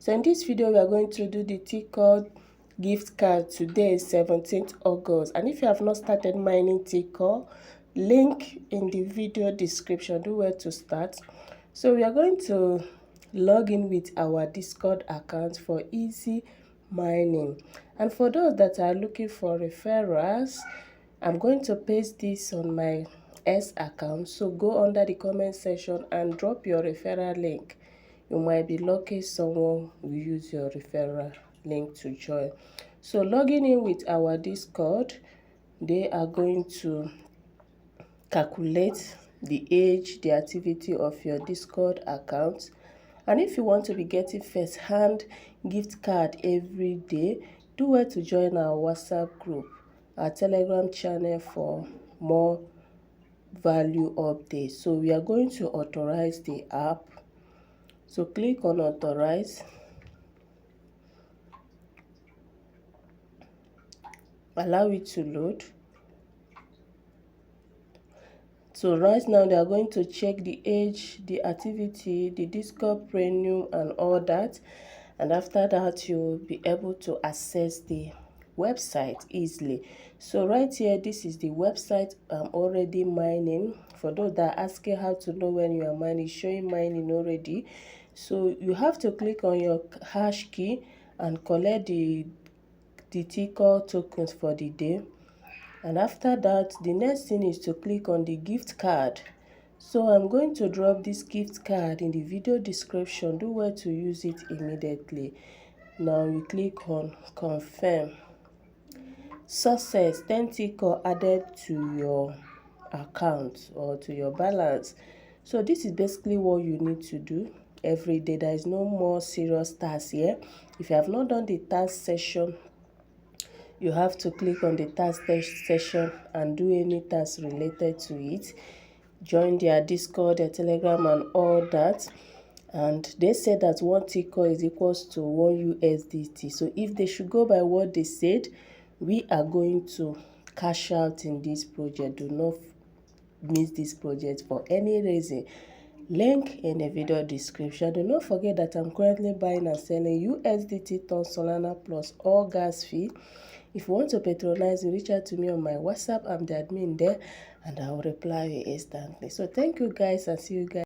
So in this video, we are going to do the TCore gift card. Today is 17th August. And if you have not started mining TCore, link in the video description. Do where to start. So we are going to log in with our Discord account for easy mining. And for those that are looking for referrals, I'm going to paste this on my S account. So go under the comment section and drop your referral link. You might be lucky someone will use your referral link to join. So logging in with our Discord, they are going to calculate the age, the activity of your Discord account. And if you want to be getting first-hand gift card every day, do well to join our WhatsApp group, our Telegram channel for more value updates. So we are going to authorize the app. So click on Authorize. Allow it to load. So right now they are going to check the age, the activity, the Discord premium and all that. And after that, you'll be able to access the website easily. So right here, this is the website I'm already mining. For those that are asking how to know when you are mining, showing mining already. So you have to click on your hash key and collect the TCore tokens for the day. And after that, the next thing is to click on the gift card. So I'm going to drop this gift card in the video description. Do well to use it immediately. Now you click on confirm. Success, 10 TCore added to your account or to your balance. So this is basically what you need to do every day. There is no more serious tasks here. If you have not done the task session, you have to click on the task session and do any task related to it. Join their Discord, their Telegram and all that. And they said that 1 TCore is equals to 1 USDT. So if they should go by what they said, we are going to cash out in this project. Do not miss this project for any reason. Link in the video description. Do not forget that I'm currently buying and selling USDT ton Solana plus all gas fee. If you want to patronize me, reach out to me on my WhatsApp. I'm the admin there and I will reply you instantly. So thank you guys and see you guys.